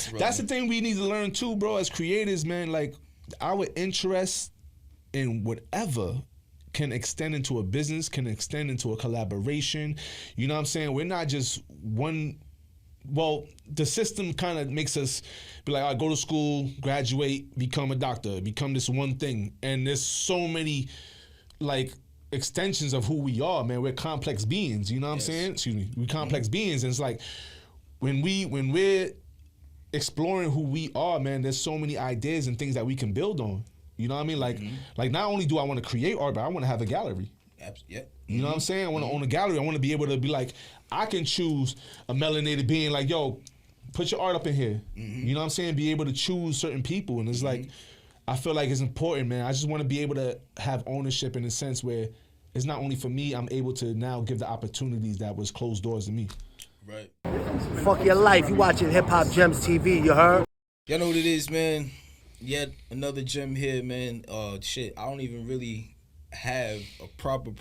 That's the thing we need to learn too, bro. As creators, man, like our interest in whatever can extend into a business, can extend into a collaboration. You know what I'm saying? We're not just one. Well, the system kind of makes us be like, all right, go to school, graduate, become a doctor, become this one thing. And there's so many like extensions of who we are, man. We're complex beings, you know what I'm saying? Excuse me. We're complex beings. And it's like when we're exploring who we are, man, there's so many ideas and things that we can build on. You know what I mean? Like not only do I want to create art, but I want to have a gallery. You know what I'm saying? I want to own a gallery. I want to be able to be like, I can choose a melanated being like, yo, put your art up in here. You know what I'm saying? Be able to choose certain people. And it's like, I feel like it's important, man. I just want to be able to have ownership in a sense where it's not only for me, I'm able to now give the opportunities that was closed doors to me. Right. Fuck your life. You watching Hip Hop Gems TV, you heard? Y'all know what it is, man. Yet another gem here, man. Shit, I don't even really have a proper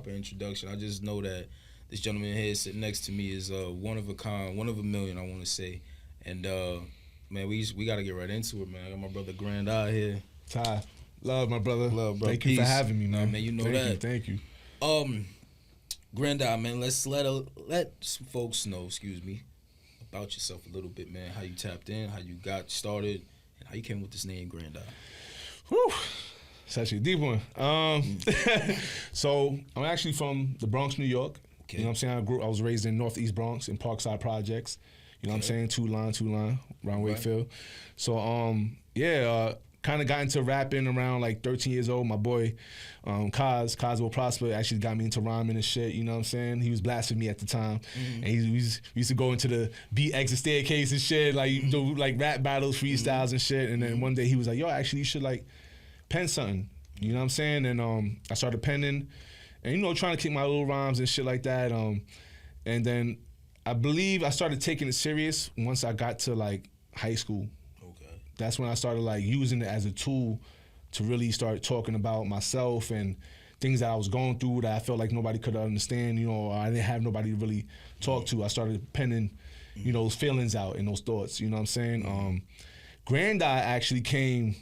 introduction. I just know that this gentleman here sitting next to me is one of a kind, one of a million, I want to say. And man, we got to get right into it, man. I got my brother GrandEye here. Ty, love my brother. Love, bro. Thank you for having me, man. Man, you know Thank you. GrandEye, man, let's let some folks know, about yourself a little bit, man. How you tapped in, how you got started, and how you came with this name, GrandEye. Whew. It's actually a deep one. So I'm actually from the Bronx, New York. Okay. You know what I'm saying? I was raised in Northeast Bronx in Parkside Projects. You know what I'm saying? Two line, around Wakefield. So kind of got into rapping around like 13 years old. My boy, Kaz Will Prosper, actually got me into rhyming and shit. You know what I'm saying? He was blasting me at the time, and he used to go into the beat exit staircase and shit, like do like rap battles, freestyles and shit. And then one day he was like, "Yo, actually, you should like pen something." You know what I'm saying? And I started penning, and trying to kick my little rhymes and shit like that. And then I believe I started taking it serious once I got to like high school. That's when I started like using it as a tool to really start talking about myself and things that I was going through that I felt like nobody could understand, or I didn't have nobody to really talk to. I started penning, those feelings out and those thoughts, you know what I'm saying? GrandEye actually came,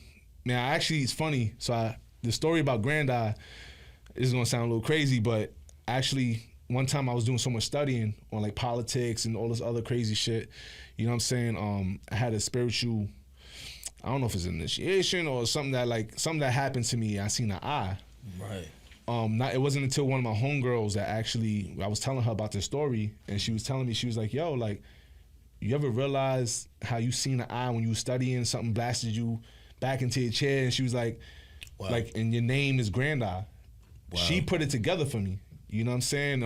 man, it's funny. So the story about GrandEye is gonna sound a little crazy, but actually one time I was doing so much studying on like politics and all this other crazy shit, you know what I'm saying? I had a spiritual, I don't know if it's an initiation or something that happened to me. I seen an eye. Right. It wasn't until one of my homegirls that actually, I was telling her about this story, and she was telling me, she was like, yo, like, you ever realize how you seen an eye when you were studying, something blasted you back into your chair? And she was like, wow. Like, and your name is GrandEye. Wow. She put it together for me. You know what I'm saying?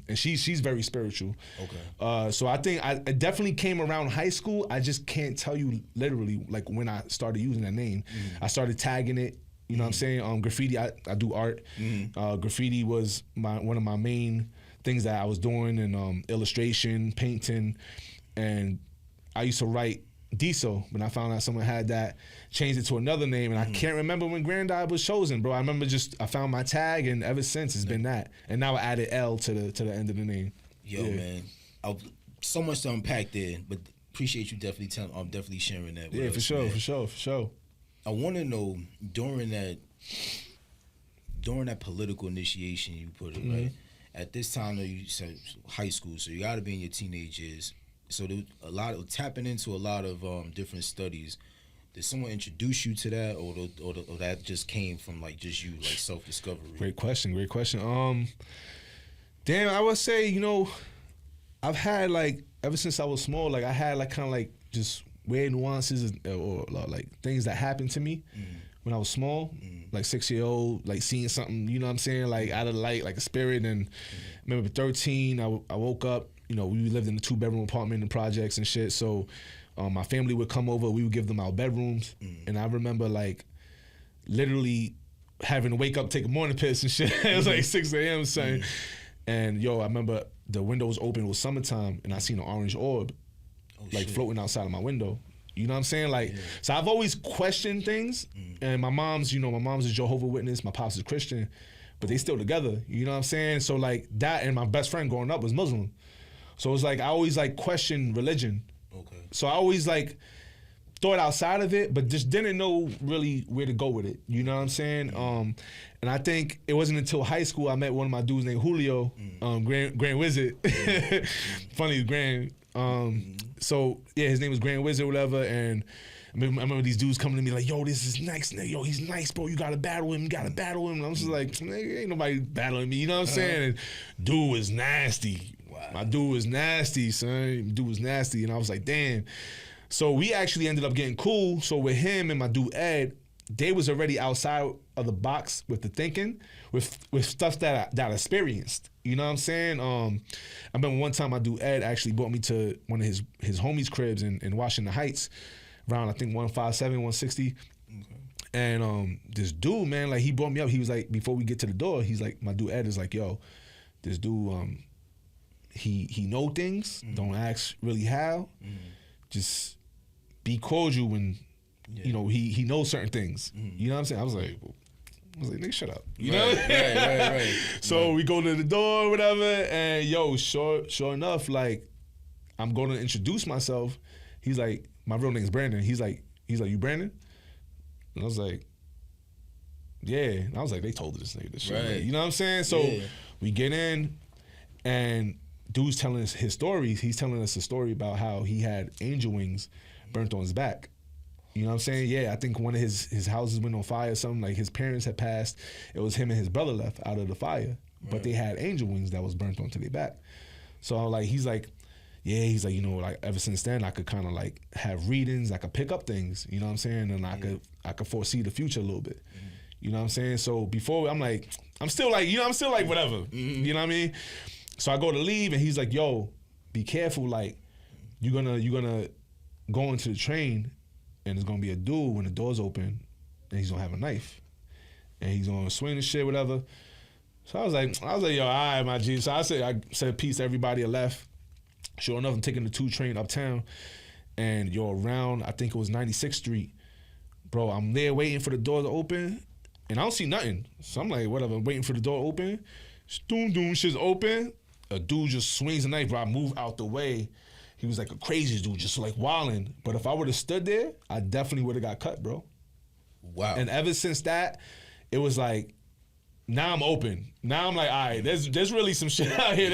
And she's very spiritual. Okay. So I think I definitely came around high school. I just can't tell you literally like when I started using that name. I started tagging it. You know what I'm saying? Graffiti, I do art. Graffiti was one of my main things that I was doing, and illustration, painting, and I used to write Diesel. When I found out someone had that, changed it to another name, and I can't remember when GrandEye was chosen, bro. I remember I found my tag, and ever since it's been that. And now I added L to the end of the name. Yo, man, so much to unpack there, but appreciate you definitely sharing that with us, for sure. I want to know during that political initiation you put it, right? At this time, though, you said high school, so you got to be in your teenage years. So there a lot of tapping into a lot of different studies. Did someone introduce you to that, or that just came from like just you, like self-discovery? Great question. Damn, I would say, I've had like ever since I was small, like I had like kind of like just weird nuances or like things that happened to me when I was small, like 6-year-old, like seeing something, you know what I'm saying, like out of the light, like a spirit. And I remember 13, I woke up. We lived in a 2-bedroom apartment in projects and shit. So my family would come over. We would give them our bedrooms. And I remember like literally having to wake up, take a morning piss and shit. It was like 6 a.m. son. And I remember the window was open. It was summertime, and I seen an orange orb floating outside of my window. You know what I'm saying? Like, so I've always questioned things. And my mom's a Jehovah's Witness. My pops is Christian, but they still together. You know what I'm saying? So like that, and my best friend growing up was Muslim. So it's like I always like question religion. Okay. So I always like thought outside of it, but just didn't know really where to go with it. You know what I'm saying? And I think it wasn't until high school I met one of my dudes named Julio, Grand Wizard. Funny, Grand. So yeah, his name was Grand Wizard, whatever. And I remember these dudes coming to me like, yo, this is nice, nigga. Yo, he's nice, bro. You gotta battle him. And I'm just like, ain't nobody battling me. You know what I'm saying? And dude was nasty. Wow. My dude was nasty, son. Dude was nasty. And I was like, damn. So we actually ended up getting cool. So with him and my dude Ed, they was already outside of the box with the thinking, with stuff that I experienced. You know what I'm saying? I remember one time my dude Ed actually brought me to one of his homies' cribs in Washington Heights, around I think 157, 160. Okay. And this dude, man, like he brought me up. He was like, before we get to the door, he's like, my dude Ed is like, yo, this dude, he know things. Don't ask really how. Just be cordial when, you know, he knows certain things. You know what I'm saying? I was like, nigga, shut up. You know? Right. So we go to the door, whatever, and yo, sure enough, like, I'm going to introduce myself. He's like, my real name's Brandon. He's like, you Brandon? And I was like, yeah. And I was like, they told this nigga this shit. Right. Like, you know what I'm saying? So we get in, and dude's telling us his stories. He's telling us a story about how he had angel wings burnt on his back. You know what I'm saying? Yeah, I think one of his houses went on fire or something. Like his parents had passed. It was him and his brother left out of the fire. But they had angel wings that was burnt onto their back. So like he's like, you know, like ever since then I could kind of like have readings, I could pick up things, you know what I'm saying? And I could foresee the future a little bit. You know what I'm saying? So before I'm still like whatever. You know what I mean? So I go to leave and he's like, yo, be careful, like you're gonna go into the train and there's gonna be a dude when the door's open and he's gonna have a knife and he's gonna swing the shit, whatever. So I was like, yo, all right, my G. So I said peace to everybody. I left. Sure enough, I'm taking the 2 train uptown and yo, around, I think it was 96th Street. Bro, I'm there waiting for the door to open and I don't see nothing. So I'm like, whatever, waiting for the door to open. Doom, shit's open. A dude just swings a knife, bro. I move out the way. He was like a crazy dude, just like wilding. But if I would have stood there, I definitely would have got cut, bro. Wow. And ever since that, it was like, now I'm open. Now I'm like, all right, there's really some shit out here.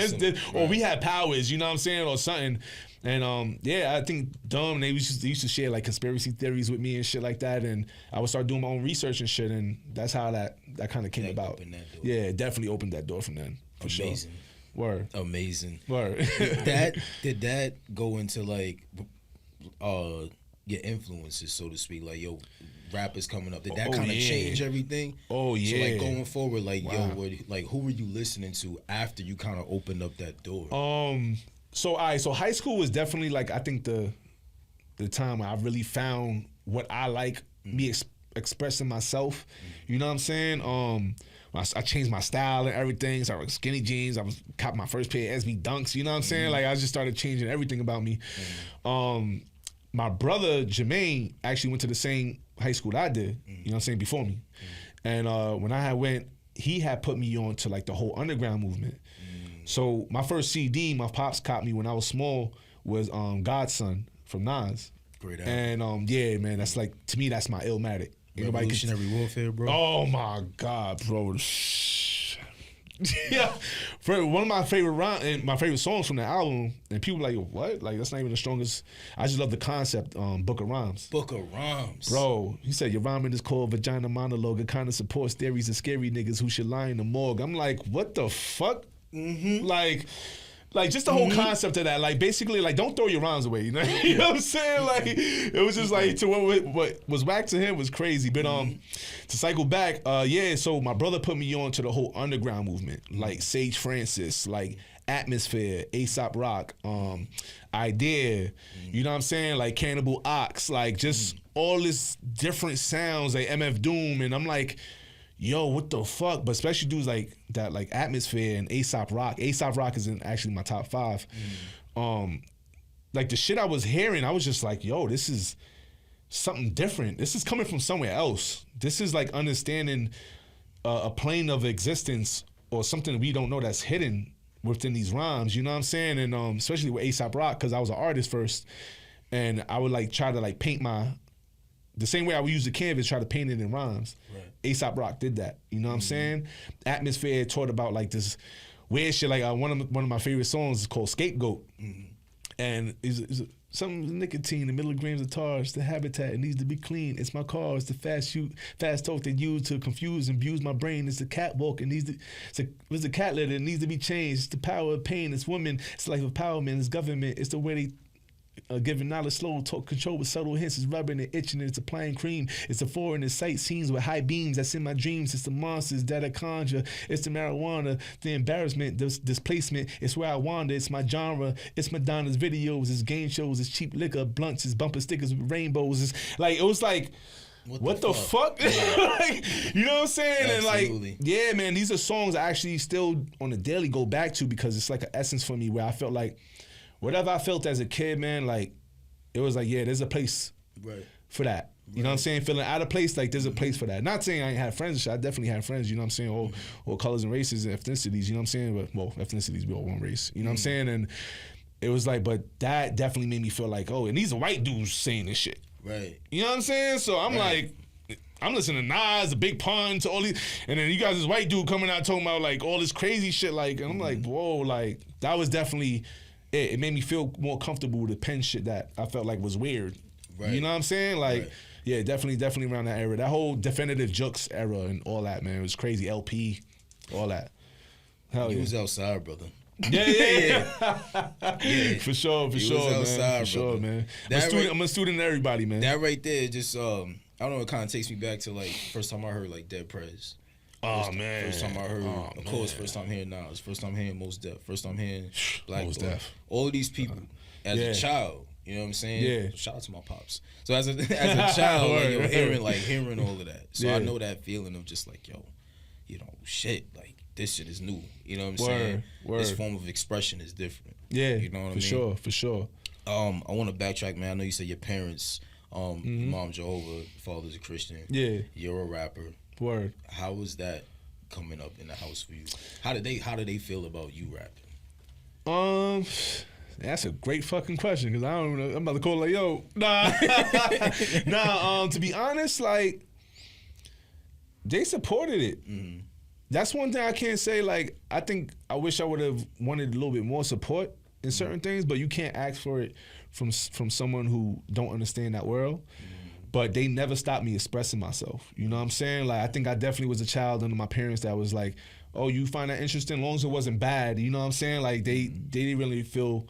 Or we had powers, you know what I'm saying, or something. And I think they used to share like conspiracy theories with me and shit like that. And I would start doing my own research and shit. And that's how that kind of came about. Yeah, it definitely opened that door from then. For Amazing. Sure. Word. Amazing. Word. Did that go into like your influences, so to speak? Like, yo, rappers coming up. Did that kind of change everything? Oh yeah. So like going forward, like who were you listening to after you kind of opened up that door? So high school was definitely like I think the time where I really found what I like, me expressing myself. You know what I'm saying? I changed my style and everything. So I was skinny jeans. I was copping my first pair of SB Dunks. You know what I'm saying? Like I just started changing everything about me. My brother Jermaine actually went to the same high school that I did. You know what I'm saying? Before me. And when I went, he had put me on to like the whole underground movement. So my first CD, my pops caught me when I was small, was Godson from Nas. Great album. And yeah, man, that's like, to me, that's my Illmatic. Revolutionary Warfare, bro. Oh my God, bro. Yeah, one of my favorite songs from the album, and people like, what? Like that's not even the strongest. I just love the concept. Book of Rhymes. Book of Rhymes, bro. He said your rhyming is called vagina monologue. It kind of supports theories of scary niggas who should lie in the morgue. I'm like, what the fuck? Like just the whole concept of that, like basically, like don't throw your rhymes away. You know what I'm saying? Like it was just like to what was whack to him was crazy. But to cycle back, so my brother put me on to the whole underground movement, like Sage Francis, like Atmosphere, Aesop Rock, Idea. You know what I'm saying? Like Cannibal Ox, like just all this different sounds, like MF Doom, and I'm like, yo, what the fuck? But especially dudes like that, like Atmosphere and Aesop Rock. Aesop Rock is in actually my top 5. Like the shit I was hearing, I was just like, yo, this is something different. This is coming from somewhere else. This is like understanding a plane of existence or something we don't know that's hidden within these rhymes. You know what I'm saying? And especially with Aesop Rock, because I was an artist first. and I would like try to like paint the same way I would use the canvas, try to paint it in rhymes. Right. A$AP Rock did that. You know what I'm saying? Atmosphere taught about like this weird shit. Like one of my favorite songs is called Scapegoat, and is some nicotine, the milligrams of tar, it's the habitat, it needs to be clean. It's my car, it's the fast talk they use to confuse and abuse my brain. It's the catwalk, it needs to, it's the cat litter, it needs to be changed. It's the power of pain, it's women, it's life empowerment, it's government, it's the way they giving knowledge slow, talk control with subtle hints. It's rubbing and itching, it's applying cream. It's the foreign and sight scenes with high beams that's in my dreams. It's the monsters that I conjure. It's the marijuana, the embarrassment, the displacement. It's where I wander. It's my genre. It's Madonna's videos. It's game shows. It's cheap liquor, blunts. It's bumper stickers with rainbows. It's like, it was like, what the fuck? Like, you know what I'm saying? Absolutely. And like, yeah, man, these are songs I actually still on the daily go back to because it's like an essence for me where I felt like whatever I felt as a kid, man, like, it was like, yeah, there's a place for that. You know what I'm saying? Feeling out of place, like, there's a place for that. Not saying I ain't had friends and shit. I definitely had friends, you know what I'm saying? All colors and races and ethnicities, you know what I'm saying? But, well, ethnicities, we all one race, you know what I'm saying? And it was like, but that definitely made me feel like, oh, and these are white dudes saying this shit. Right. You know what I'm saying? So I'm like, I'm listening to Nas, the Big Pun, to all these, and then you guys, this white dude coming out talking about, like, all this crazy shit, like, and I'm like, whoa, like, that was definitely... It made me feel more comfortable to pen shit that I felt like was weird. Right. You know what I'm saying? Like, yeah, definitely around that era. That whole Definitive Jux era and all that, man. It was crazy. LP, all that. Hell You was outside, brother. Yeah. For sure, outside, man. For sure, man. I'm a student of everybody, man. That right there just, I don't know, it kind of takes me back to, like, first time I heard, like, Dead Prez. First time I heard, of course, first time hearing Nas, first time hearing Mos Def, first time hearing Black Mos Def. All of these people as a child, you know what I'm saying? Yeah. Shout out to my pops. So as a child, like, hearing all of that. So I know that feeling of just like, yo, you know, shit, like, this shit is new. You know what I'm saying? This form of expression is different. Yeah, you know what I mean? For sure. I want to backtrack, man. I know you said your parents, mom Jehovah, father's a Christian. Yeah. You're a rapper. Word. How was that coming up in the house for you? How did they feel about you rapping? That's a great fucking question because I don't know. I'm about to call like, yo, nah. To be honest, like, they supported it. That's one thing I can't say. Like, I think I wish I would have wanted a little bit more support in certain things, but you can't ask for it from someone who don't understand that world. But they never stopped me expressing myself. You know what I'm saying? Like, I think I definitely was a child under my parents that was like, oh, you find that interesting? As long as it wasn't bad. You know what I'm saying? Like, they didn't really feel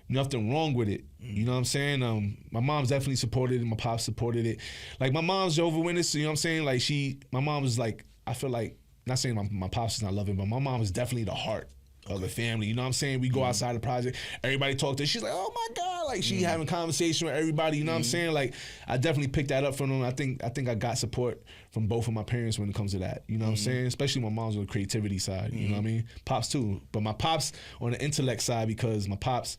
nothing wrong with it. You know what I'm saying? My mom's definitely supported it. My pops supported it. Like, my mom's Jehovah's Witness, you know what I'm saying? Like, my mom was like, I feel like, not saying my pops is not loving, but my mom is definitely the heart of the family. You know what I'm saying? We go outside the project, everybody talk to her. She's like, oh my God. Like, she having conversation with everybody. You know what I'm saying? Like, I definitely picked that up from them. I think I got support from both of my parents when it comes to that. You know what I'm saying? Especially my mom's on the creativity side. You know what I mean? Pops too. But my pops on the intellect side, because my pops,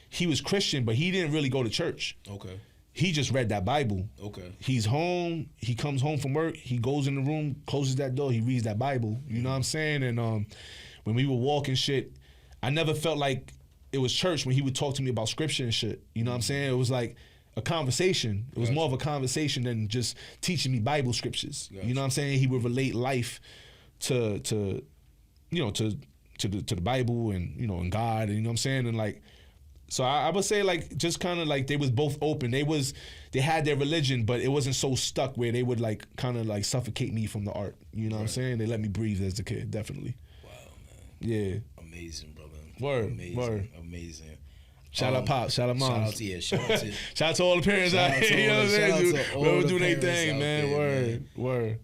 he was Christian, but he didn't really go to church. Okay. He just read that Bible. Okay. He's home. He comes home from work. He goes in the room, closes that door. He reads that Bible. You know what I'm saying? And when we would walk and shit, I never felt like it was church when he would talk to me about scripture and shit. You know what I'm saying? It was like a conversation. It was more of a conversation than just teaching me Bible scriptures. You know what I'm saying? He would relate life to the Bible and, you know, and God, and you know what I'm saying? And like, so I would say, like, just kind of like they was both open. They had their religion, but it wasn't so stuck where they would like kind of like suffocate me from the art. You know what I'm saying? They let me breathe as a kid, definitely. Wow, man. Yeah. Amazing, brother. Amazing. Shout out Pop, shout out Moms. Shout out to all the parents out here. You know what I'm saying? Whoever do their thing, man. Word.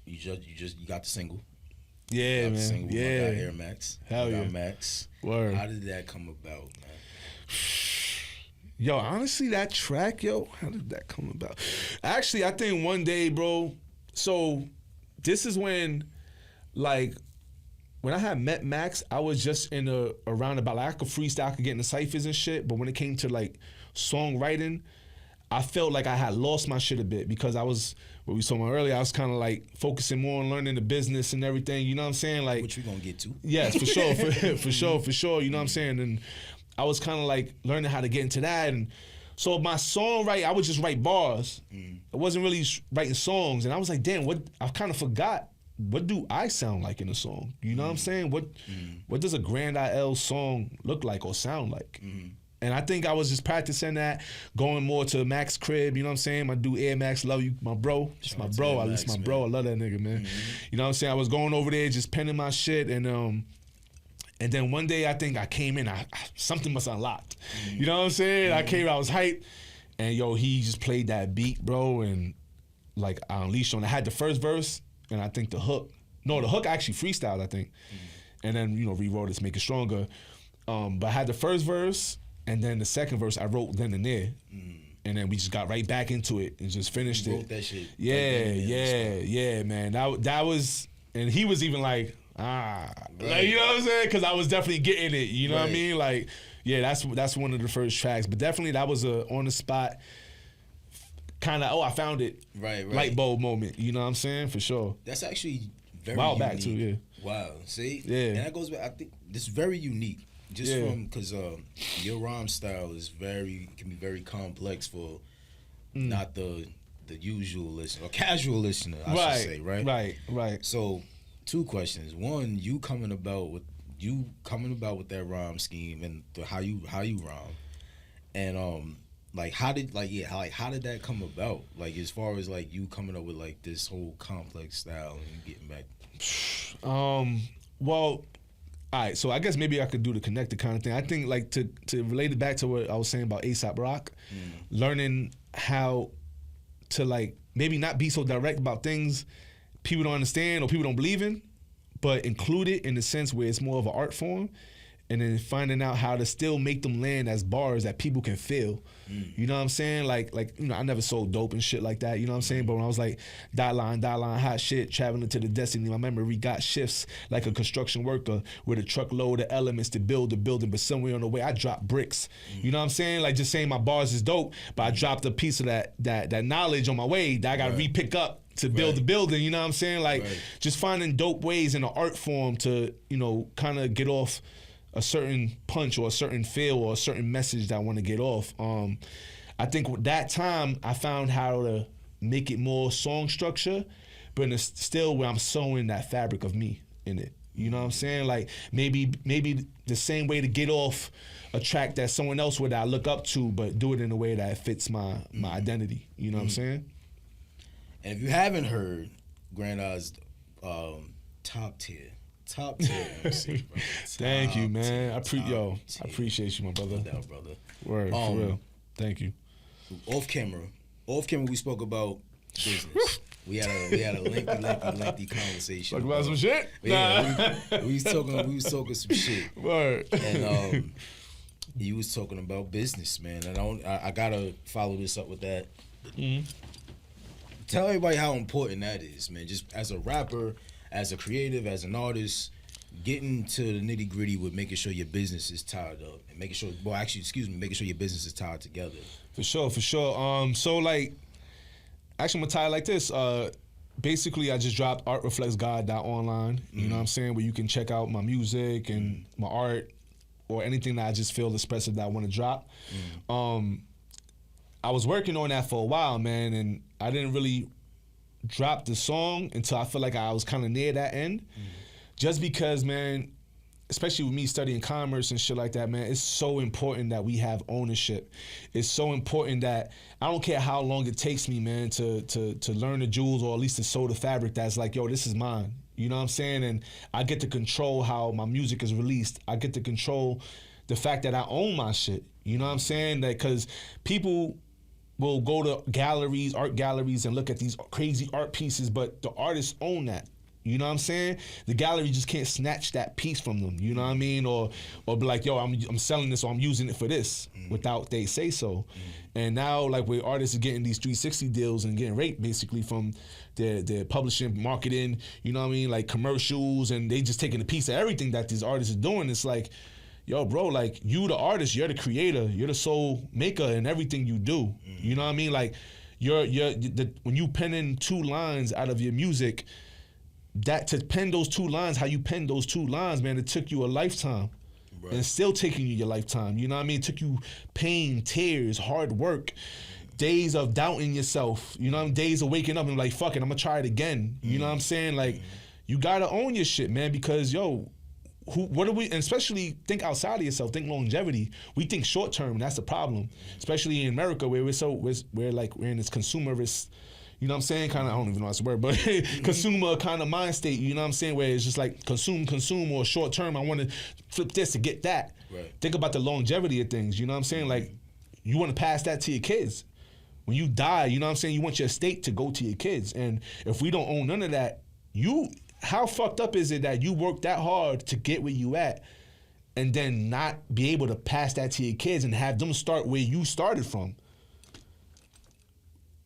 You got the single. Yeah, man. Single, yeah. Got Air Max. Hell yeah. Max. Word. How did that come about, man? Yo, honestly, that track, how did that come about? Actually, I think one day, bro, so this is when, like, when I had met Max, I was just in a roundabout. Like, I could freestyle, I could get in the ciphers and shit, but when it came to, like, songwriting, I felt like I had lost my shit a bit because I was, what we saw earlier, I was kind of like focusing more on learning the business and everything, you know what I'm saying? Like, which we gonna get to. Yes, for sure, for sure. You know what I'm saying? And I was kind of like learning how to get into that. And so my songwriting, I would just write bars. I wasn't really writing songs. And I was like, damn, I kind of forgot, what do I sound like in a song? You know what I'm saying? What does a GrandEye EL song look like or sound like? And I think I was just practicing that, going more to Max crib, you know what I'm saying? My dude Air Max, love you, my bro. It's my bro. It's my bro. I love that nigga, man. You know what I'm saying? I was going over there just penning my shit, and then one day I think I came in, something was unlocked. You know what I'm saying? I came, I was hyped, and yo, he just played that beat, bro, and like I unleashed on. I had the first verse, and I think the hook. No, the hook actually freestyled, I think, and then rewrote it to make it stronger. But I had the first verse. And then the second verse I wrote then and there. And then we just got right back into it and just finished it. Wrote that shit. Yeah, man. That was, and he was even like, like, you know what I'm saying? Because I was definitely getting it, you know what I mean? Like, yeah, that's one of the first tracks. But definitely that was a on the spot kind of, I found it. Right. Light bulb moment, you know what I'm saying? For sure. That's actually very unique. back too, yeah. Wow, see? Yeah. And that goes back, I think this is very unique. Just from, because your rhyme style can be very complex for not the usual listener or casual listener, I should say, right? Right. So, 2 questions. One, you coming about with that rhyme scheme and how you rhyme, and like how did that come about? Like as far as like you coming up with like this whole complex style and getting back. Well. All right, so I guess maybe I could do the connected kind of thing. I think like to relate it back to what I was saying about A$AP Rock, learning how to like maybe not be so direct about things people don't understand or people don't believe in, but include it in the sense where it's more of an art form, and then finding out how to still make them land as bars that people can feel. You know what I'm saying? Like I never sold dope and shit like that, you know what I'm saying? But when I was like, dot line, hot shit, traveling to the destiny, my memory got shifts like a construction worker with a truckload of elements to build the building, but somewhere on the way I dropped bricks. You know what I'm saying? Like just saying my bars is dope, but I dropped a piece of that knowledge on my way that I got to re-pick up to build the building, you know what I'm saying? Like just finding dope ways in an art form to, kind of get off a certain punch or a certain feel or a certain message that I want to get off. I think with that time, I found how to make it more song structure, but it's still where I'm sewing that fabric of me in it. You know what I'm saying? Like maybe the same way to get off a track that someone else would I look up to, but do it in a way that fits my identity. You know what I'm saying? And if you haven't heard GrandEye's top tier MC, bro. Thank you, man. I appreciate you, my brother. No doubt, brother. Word, for real. Thank you. Off camera, we spoke about business. We had a lengthy conversation. Talk about some shit? Yeah, we was talking some shit. Word. And you was talking about business, man. And I gotta follow this up with that. Tell everybody how important that is, man. Just as a rapper, as a creative, as an artist, getting to the nitty gritty with making sure your business is tied up and making sure your business is tied together. For sure. So like, actually, I'm gonna tie it like this. Basically, I just dropped artreflectsgod.online. You know what I'm saying? Where you can check out my music and my art or anything that I just feel expressive that I want to drop. I was working on that for a while, man, and I didn't really drop the song until I feel like I was kind of near that end. Just because, man, especially with me studying commerce and shit like that, man, it's so important that we have ownership. It's so important that I don't care how long it takes me, man, to learn the jewels or at least to sew the fabric that's like, yo, this is mine. You know what I'm saying? And I get to control how my music is released. I get to control the fact that I own my shit. You know what I'm saying? That because people will go to galleries, art galleries, and look at these crazy art pieces, but the artists own that. You know what I'm saying? The gallery just can't snatch that piece from them. You know what I mean? Or be like, yo, I'm selling this or I'm using it for this without they say so. And now, like, where artists are getting these 360 deals and getting raped basically from their publishing, marketing, you know what I mean? Like commercials, and they just taking a piece of everything that these artists are doing. It's like, yo, bro, like, you the artist, you're the creator, you're the soul maker in everything you do. You know what I mean? Like, when you pen in 2 lines out of your music, that to pen those 2 lines, how you pen those 2 lines, man, it took you a lifetime. Right. And it's still taking you your lifetime. You know what I mean? It took you pain, tears, hard work, days of doubting yourself. You know what I mean? Days of waking up and like, fuck it, I'm gonna try it again. You know what I'm saying? Like, you gotta own your shit, man, because yo, what do we, and especially think outside of yourself, think longevity. We think short term, and that's the problem. Especially in America where we're in this consumerist, you know what I'm saying? Kind of, I don't even know that's the word, but consumer kind of mind state, you know what I'm saying? Where it's just like consume, or short term, I want to flip this to get that. Right. Think about the longevity of things, you know what I'm saying? Like, you want to pass that to your kids. When you die, you know what I'm saying? You want your estate to go to your kids. And if we don't own none of that, how fucked up is it that you work that hard to get where you at and then not be able to pass that to your kids and have them start where you started from?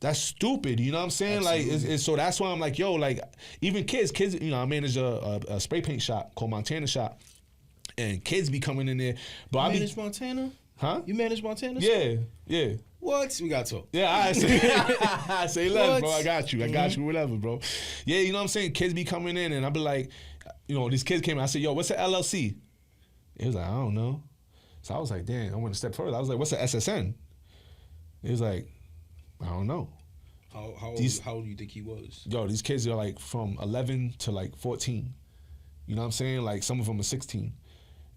That's stupid, you know what I'm saying? Absolutely. Like, so that's why I'm like, yo, like, even kids, you know, I manage a spray paint shop called Montana Shop, and kids be coming in there. But You manage Montana? Huh? You manage Montana? Yeah. What? We got to talk. Yeah, I say less, bro. I got you, whatever, bro. Yeah, you know what I'm saying? Kids be coming in, and I be like, you know, these kids came in, I said, yo, what's an LLC? He was like, I don't know. So I was like, damn, I went a step further. I was like, what's an SSN? He was like, I don't know. How old do you think he was? Yo, these kids are like from 11 to like 14. You know what I'm saying? Like, some of them are 16.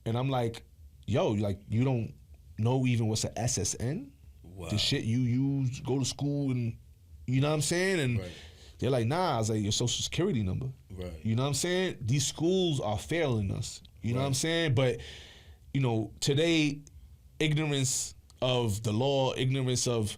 And I'm like, yo, like, you don't know even what's an SSN? Wow. The shit you use, go to school, and you know what I'm saying? And they're like, nah. I was like, your social security number. Right. You know what I'm saying? These schools are failing us. You know what I'm saying? But, you know, today, ignorance of the law, ignorance of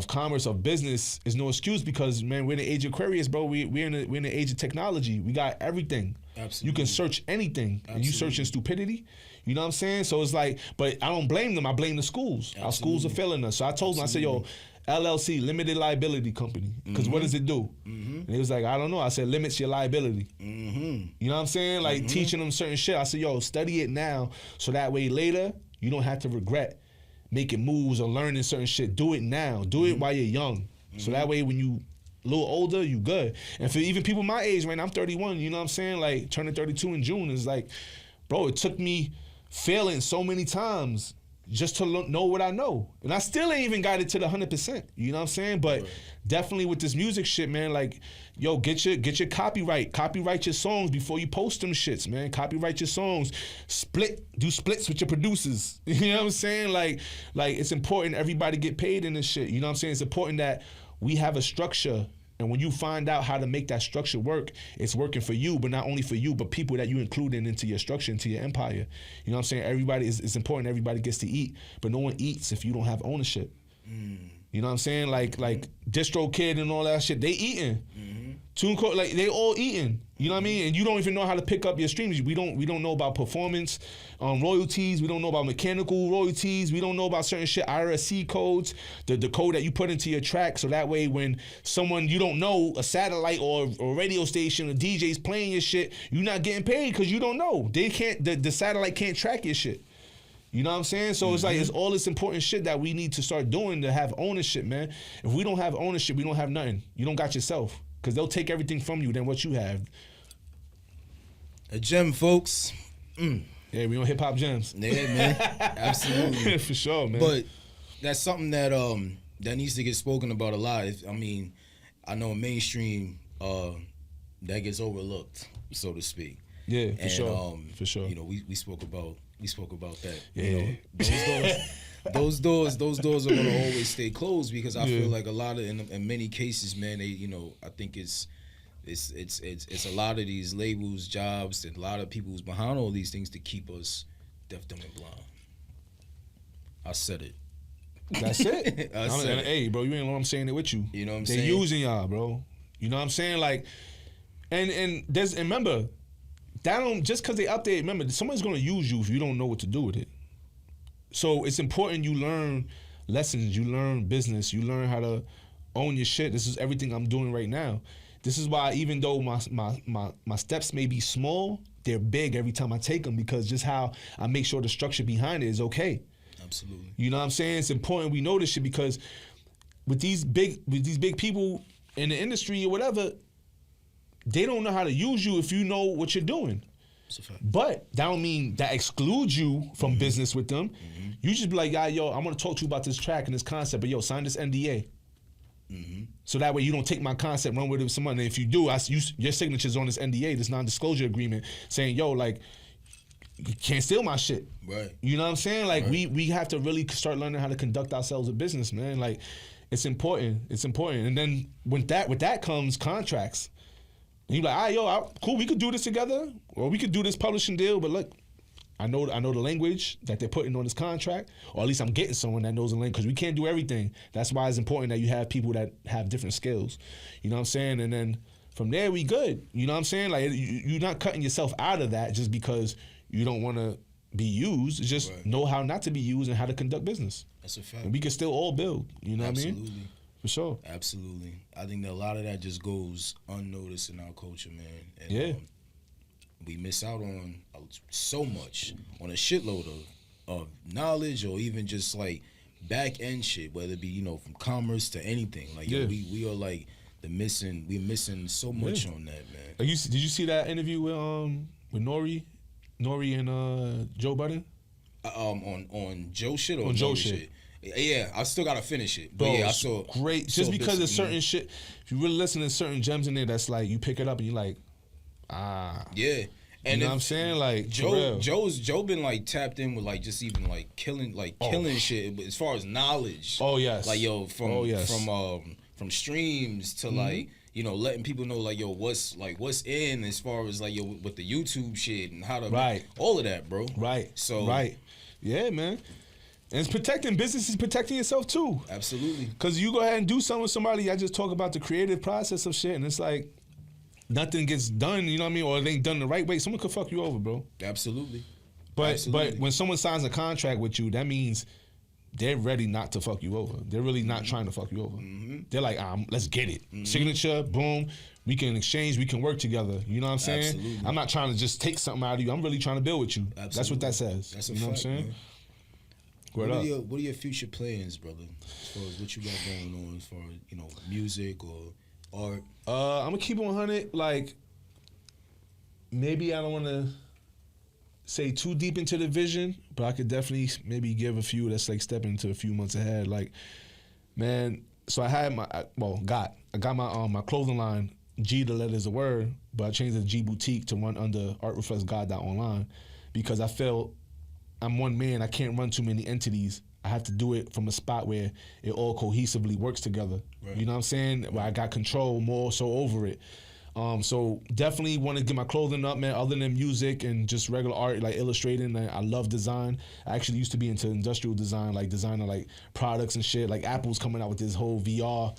commerce, of business is no excuse because, man, we're in the age of Aquarius, bro. We're in the age of technology. We got everything. Absolutely. You can search anything. And you searching stupidity. You know what I'm saying? So it's like, but I don't blame them. I blame the schools. Absolutely. Our schools are failing us. So I told them, I said, yo, LLC, limited liability company. Because what does it do? And he was like, I don't know. I said, limits your liability. You know what I'm saying? Like, teaching them certain shit. I said, yo, study it now so that way later you don't have to regret making moves or learning certain shit. Do it now. Do it while you're young. So that way when you a little older, you good. And for even people my age, man, I'm 31, you know what I'm saying? Like, turning 32 in June is like, bro, it took me failing so many times just to know what I know. And I still ain't even got it to the 100%, you know what I'm saying? But definitely with this music shit, man, like, yo, get your copyright. Copyright your songs before you post them shits, man. Copyright your songs. Do splits with your producers. You know what I'm saying? Like it's important everybody get paid in this shit. You know what I'm saying? It's important that we have a structure. And when you find out how to make that structure work, it's working for you, but not only for you, but people that you including into your structure, into your empire. You know what I'm saying? It's important everybody gets to eat, but no one eats if you don't have ownership. You know what I'm saying? Like Distro Kid and all that shit, they eating. TuneCore, like, they all eating. You know what I mean? And you don't even know how to pick up your streams. We don't know about performance royalties. We don't know about mechanical royalties. We don't know about certain shit, IRC codes, the code that you put into your track. So that way when someone you don't know, a satellite or radio station or DJ's playing your shit, you're not getting paid because you don't know. They can't, the satellite can't track your shit. You know what I'm saying? So it's like, it's all this important shit that we need to start doing to have ownership, man. If we don't have ownership, we don't have nothing. You don't got yourself. Because they'll take everything from you than what you have. A gem, folks. Yeah, we on Hip Hop Gems. Yeah, man. Absolutely. For sure, man. But that's something that that needs to get spoken about a lot. I mean, I know in mainstream that gets overlooked, so to speak. Yeah, for sure. You know, we spoke about that. Yeah. You know, those doors are gonna always stay closed because I feel like a lot of in many cases, man, they, you know, I think it's a lot of these labels, jobs, and a lot of people who's behind all these things to keep us deaf, dumb, and blind. I said it. That's it. Hey, bro, you ain't know what I'm saying it with you. You know what I'm saying? They using y'all, bro. You know what I'm saying? Like, and remember, that don't, just because they update, remember, someone's gonna use you if you don't know what to do with it. So it's important you learn lessons, you learn business, you learn how to own your shit. This is everything I'm doing right now. This is why even though my steps may be small, they're big every time I take them because just how I make sure the structure behind it is okay. Absolutely. You know what I'm saying? It's important we know this shit because with these big people in the industry or whatever, they don't know how to use you if you know what you're doing. That's a fact. But that don't mean that excludes you from business with them. You just be like, yo, I want to talk to you about this track and this concept, but yo, sign this NDA. So that way you don't take my concept, run with it with someone. And if you do, your signature's on this NDA, this non-disclosure agreement, saying, yo, like, you can't steal my shit. Right. You know what I'm saying? Like, we have to really start learning how to conduct ourselves in business, man. Like, it's important. It's important. And then with that comes contracts. And you're like, all right, yo, cool, we could do this together, or we could do this publishing deal, but look, I know the language that they're putting on this contract, or at least I'm getting someone that knows the language, because we can't do everything. That's why it's important that you have people that have different skills. You know what I'm saying? And then from there, we good. You know what I'm saying? Like, you're not cutting yourself out of that just because you don't want to be used. Just know how not to be used and how to conduct business. That's a fact. And we can still all build. You know Absolutely. what I mean? For sure. Absolutely. I think that a lot of that just goes unnoticed in our culture, man. And, Yeah. We miss out on so much, on a shitload of knowledge, or even just like back end shit, whether it be, from commerce to anything. Like, we are like we're missing so much on that, man. Did you see that interview with Nori and Joe Budden? On Joe shit or on Joe Nori shit? Yeah, I still gotta finish it. But Bro, yeah, I saw great. Just because there's certain shit, if you really listen to certain gems in there, that's like you pick it up and you're like, yeah. And you know what I'm saying? Like, Joe been like tapped in with like just even like killing shit as far as knowledge. Oh yes. Like from streams to like letting people know like what's in as far as like with the YouTube shit and how to all of that, bro. Right. So yeah, man. And it's protecting business is protecting yourself too. Absolutely. Because you go ahead and do something with somebody, I just talk about the creative process of shit, and it's like nothing gets done, you know what I mean? Or it ain't done the right way. Someone could fuck you over, bro. Absolutely. But when someone signs a contract with you, that means they're ready not to fuck you over. They're really not trying to fuck you over. They're like, let's get it. Signature, boom. We can exchange. We can work together. You know what I'm saying? Absolutely. I'm not trying to just take something out of you. I'm really trying to build with you. Absolutely. That's what that says. That's a you know fact, what I'm saying? Man. What are your future plans, brother? As far as what you got going on, as far as music or art? I'm gonna keep it 100. Like, maybe I don't want to say too deep into the vision, but I could definitely maybe give a few that's like stepping into a few months ahead. Like, man, so I had I got my clothing line, G the letters a word, but I changed it to G Boutique to run under artreflectsgod.online because I felt I'm one man. I can't run too many entities. I have to do it from a spot where it all cohesively works together. Right. You know what I'm saying? Where I got control more so over it. So definitely want to get my clothing up, man, other than music and just regular art, like illustrating. I love design. I actually used to be into industrial design, like designing like products and shit. Like Apple's coming out with this whole VR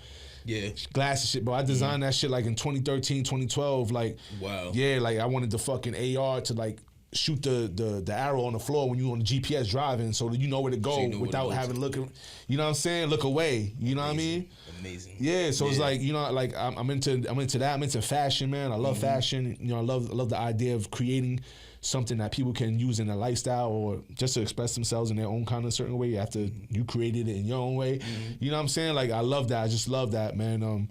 glasses shit, bro. I designed that shit like in 2013, 2012. Like, wow. Yeah, like I wanted the fucking AR to like shoot the arrow on the floor when you on the GPS driving so that you know where to go without having to look, you know what I'm saying? Look away. You know what I mean? Amazing. Yeah, so it's like, like I'm into that. I'm into fashion, man. I love fashion. I love the idea of creating something that people can use in their lifestyle or just to express themselves in their own kind of certain way after you created it in your own way. You know what I'm saying? Like I love that. I just love that, man.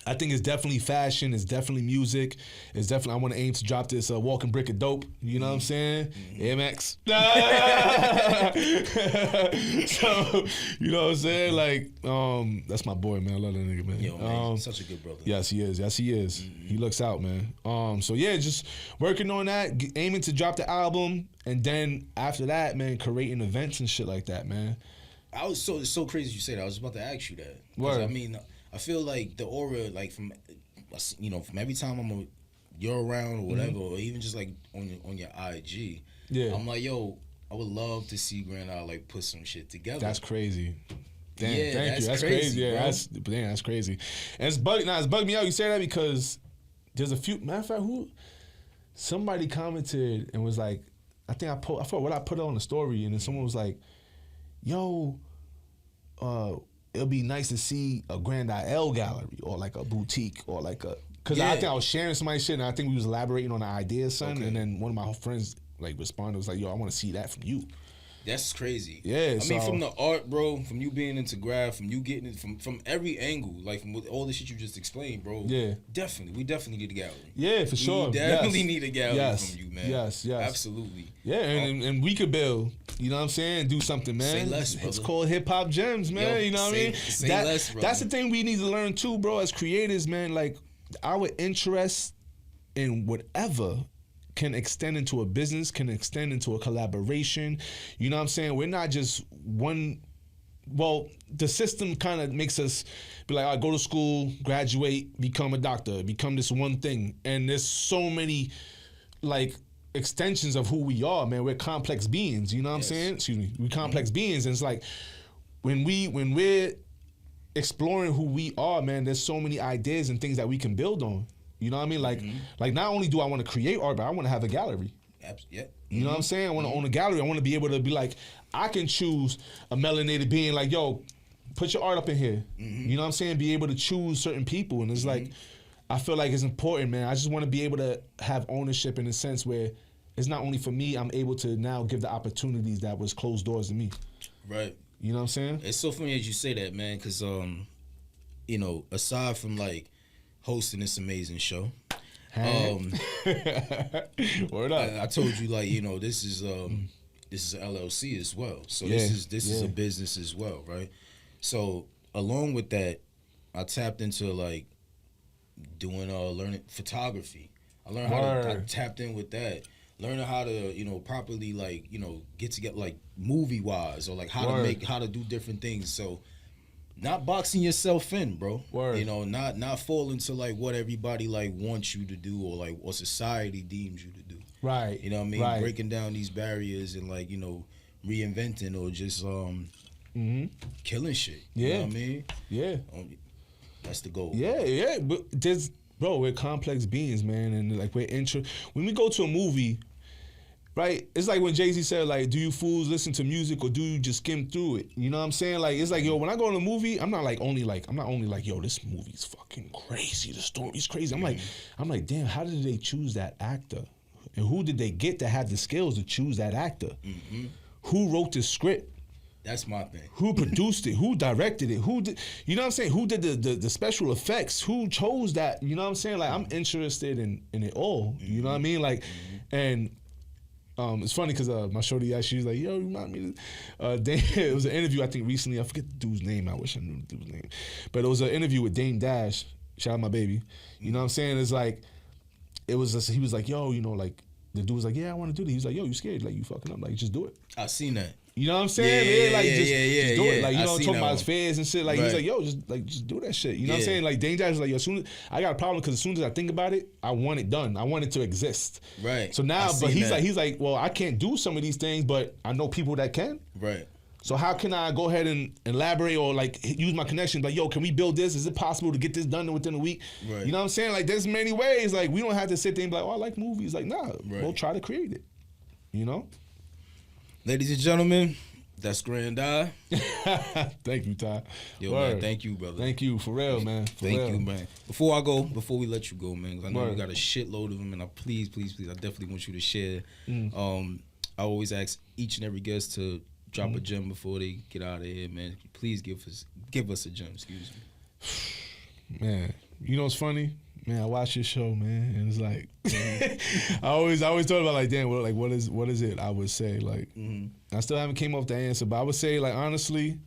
I think it's definitely fashion. It's definitely music. It's definitely, I want to aim to drop this Walking Brick of Dope. You know what I'm saying? MX. So, you know what I'm saying? Like, that's my boy, man. I love that nigga, man. Yo, man, such a good brother. Yes, he is. Yes, he is. He looks out, man. So, yeah, just working on that, aiming to drop the album. And then after that, man, creating events and shit like that, man. I was so crazy you say that. I was about to ask you that. Word. I mean, I feel like the aura, like from every time you're around or whatever, or even just like on your IG, I'm like, yo, I would love to see GrandEye like put some shit together. That's crazy. Damn, yeah, thank you. That's crazy. Yeah, that's crazy. And it's bugged me out. You say that because there's a few. Matter of fact, somebody commented and was like, I forgot what I put on the story, and then someone was like, yo, it'll be nice to see a GrandEye EL gallery or like a boutique or like a, because I think I was sharing somebody's shit and I think we was elaborating on the idea, son. Okay. And then one of my friends like responded, was like, yo, I want to see that from you. That's crazy. Yeah, I mean, from the art, bro, from you being into graph, from you getting it from every angle, like from all the shit you just explained, bro. Yeah. We definitely need a gallery. Yeah, for sure. We definitely need a gallery from you, man. Yes. Absolutely. Yeah, and we could build, you know what I'm saying, do something, man. Say less, brother. It's called Hip Hop Gems, man. Yo, you know what I mean? Say less, brother. That's the thing we need to learn too, bro, as creators, man. Like, our interest in whatever can extend into a business, can extend into a collaboration. You know what I'm saying? We're not just one. Well, the system kind of makes us be like, I go to school, graduate, become a doctor, become this one thing. And there's so many, like, extensions of who we are, man. We're complex beings, you know what I'm saying? Excuse me. We're complex beings. And it's like, when we're exploring who we are, man, there's so many ideas and things that we can build on. You know what I mean? Like not only do I want to create art, but I want to have a gallery. Yeah. You know what I'm saying? I want to own a gallery. I want to be able to be like, I can choose a melanated being like, yo, put your art up in here. You know what I'm saying? Be able to choose certain people. And it's like, I feel like it's important, man. I just want to be able to have ownership in a sense where it's not only for me, I'm able to now give the opportunities that was closed doors to me. Right. You know what I'm saying? It's so funny as you say that, man, because, you know, aside from, like, hosting this amazing show, Word up. I told you, like, you know, this is an LLC as well. So this is a business as well, right? So along with that, I tapped into, like, doing learning photography. I learned how to, I tapped in with that. Learning how to, you know, properly, like, you know, get together, like, movie wise, or like how to do different things. So not boxing yourself in, bro. You know, not fall into, like, what everybody, like, wants you to do, or like what society deems you to do. Right. You know what I mean? Breaking down these barriers and, like, you know, reinventing or just killing shit. You know what I mean? Yeah. That's the goal. Yeah. But there's, bro, we're complex beings, man, and like when we go to a movie, right? It's like when Jay-Z said, like, do you fools listen to music or do you just skim through it? You know what I'm saying? Like, it's like, yo, when I go to a movie, I'm not only like, yo, this movie's fucking crazy. The story's crazy. I'm like, damn, how did they choose that actor? And who did they get to have the skills to choose that actor? Who wrote the script? That's my thing. Who produced it? Who directed it? Who did, you know what I'm saying? Who did the special effects? Who chose that? You know what I'm saying? Like, I'm interested in it all. You know what I mean? Like, and it's funny because my shorty actually was like, yo, you remind me of it was an interview, I think, recently. I forget the dude's name. I wish I knew the dude's name. But it was an interview with Dame Dash. Shout out my baby. You know what I'm saying? It's like, he was like, yo, you know, like, the dude was like, yeah, I want to do this. He was like, yo, you scared? Like, you fucking up. Like, just do it. I seen that. You know what I'm saying? Just do it. Like, you know, talking about his one. fans and shit. Like, he's like, yo, just do that shit. You know what I'm saying? Like, Dame Dash was like, yo, I got a problem because as soon as I think about it, I want it done. I want it to exist. Right. So now, but he's like, well, I can't do some of these things, but I know people that can. Right. So how can I go ahead and elaborate or like use my connections? Like, yo, can we build this? Is it possible to get this done within a week? Right. You know what I'm saying? Like, there's many ways. Like, we don't have to sit there and be like, oh, I like movies. Like, nah, we'll try to create it. You know? Ladies and gentlemen, that's GrandEye. Thank you, Ty. Yo, man, thank you, brother. Thank you, for real, man. Thank you, man. Before we let you go, man, because I know you got a shitload of them, and please, I definitely want you to share. I always ask each and every guest to drop a gem before they get out of here, man. Please give us a gem, excuse me. Man, you know what's funny? Man, I watch this show, man, and it's like I always thought about like, damn, what is it? I would say like I still haven't came up with the answer, but I would say like honestly,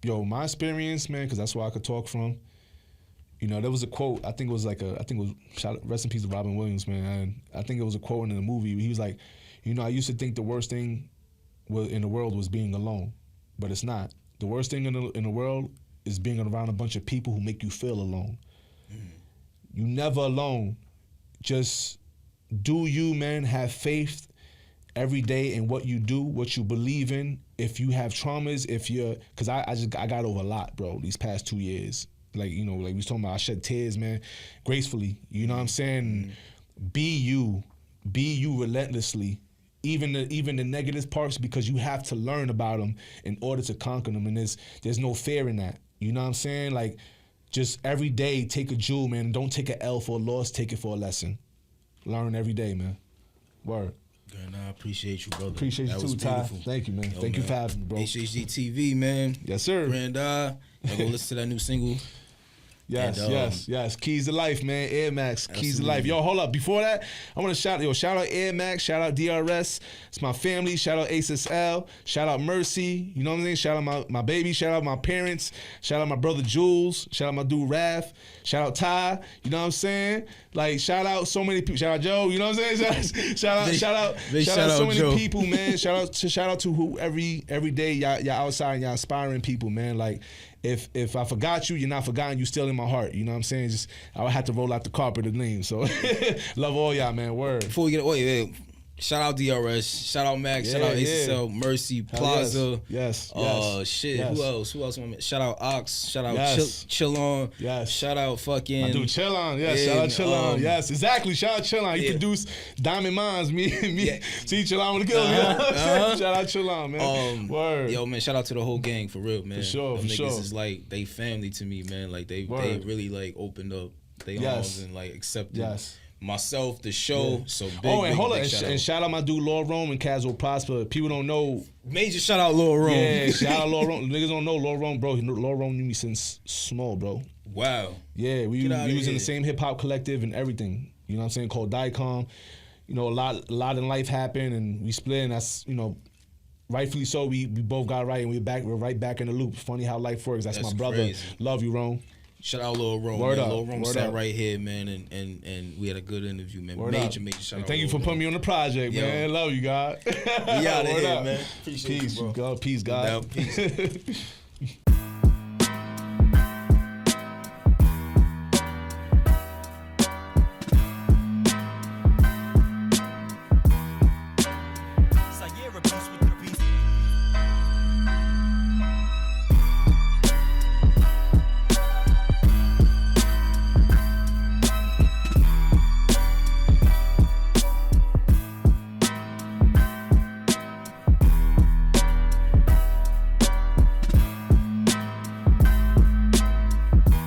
yo, my experience, man, because that's where I could talk from. You know, there was a quote. I think it was rest in peace to Robin Williams, man. And I think it was a quote in the movie. He was like, you know, I used to think the worst thing in the world was being alone, but it's not. The worst thing in the world is being around a bunch of people who make you feel alone. You never alone. Just do you, man. Have faith every day in what you do, what you believe in. If you have traumas, because I got over a lot, bro, these past 2 years. Like, you know, like we was talking about, I shed tears, man, gracefully. You know what I'm saying? Be you relentlessly. Even the negative parts, because you have to learn about them in order to conquer them, and there's no fear in that. You know what I'm saying? Like, just every day take a jewel, man. Don't take an L for a loss. Take it for a lesson. Learn every day, man. Word. I appreciate you, brother. Appreciate you too, Ty. Thank you, man. Thank you for having me, bro. HHGTV, man. Yes, sir. GrandEye. Y'all go listen to that new single. Yes, and, yes. Keys to life, man. Air Max, absolutely. Keys to life. Yo, hold up. Before that, I want to shout out Air Max, shout out DRS. It's my family. Shout out HSL. Shout out Mercy. You know what I'm saying? Shout out my baby. Shout out my parents. Shout out my brother Jules. Shout out my dude Raph. Shout out Ty. You know what I'm saying? Like, shout out so many people. Shout out Joe. You know what I'm saying? Shout out so many Joe. people, man. Shout out to who every day y'all outside and y'all inspiring people, man. Like, if I forgot you, you're not forgotten. You still in my heart. You know what I'm saying? Just I would have to roll out the carpet of names. So love all y'all, man. Word. Before we get away, shout out DRS, shout out Max, shout out ACL, Mercy, Plaza. Yes. Shit. Yes. Who else? Shout out Ox. Shout out Yes. On. Yes. Shout out fucking. My dude Chill On. Yes. Yeah, Shout out Chill On. Yes. Exactly. Shout out Chill On. He yeah. produced Diamond Minds. Me. Yeah. See Chill On with the kill. Shout out Chill On, man. Word. Yo, man. Shout out to the whole gang for real, man. For sure. Them For niggas sure. is like they family to me, man. Like they really like opened up their arms and like accepted. Yes. Myself, the show, so big. And hold on, and shout out my dude Lil Rome and Casual Prosper. People don't know. Major shout out Lil Rome. Yeah, shout out Lil Rome. Niggas don't know Lil Rome, bro. Lil Rome knew me since small, bro. Wow. Yeah, we was in the same hip hop collective and everything. You know what I'm saying? Called Dicom. You know, a lot in life happened and we split, and that's, you know, rightfully so. We both got right and we're right back in the loop. Funny how life works. That's my brother. Crazy. Love you, Rome. Shout out Lil Rome. Word up. Lil Rome sat right here, man, and we had a good interview, man. Major shout out. Thank you for putting me on the project, man. Love you, God. We out of here, man. Appreciate Peace, you, bro. Peace, God. Peace.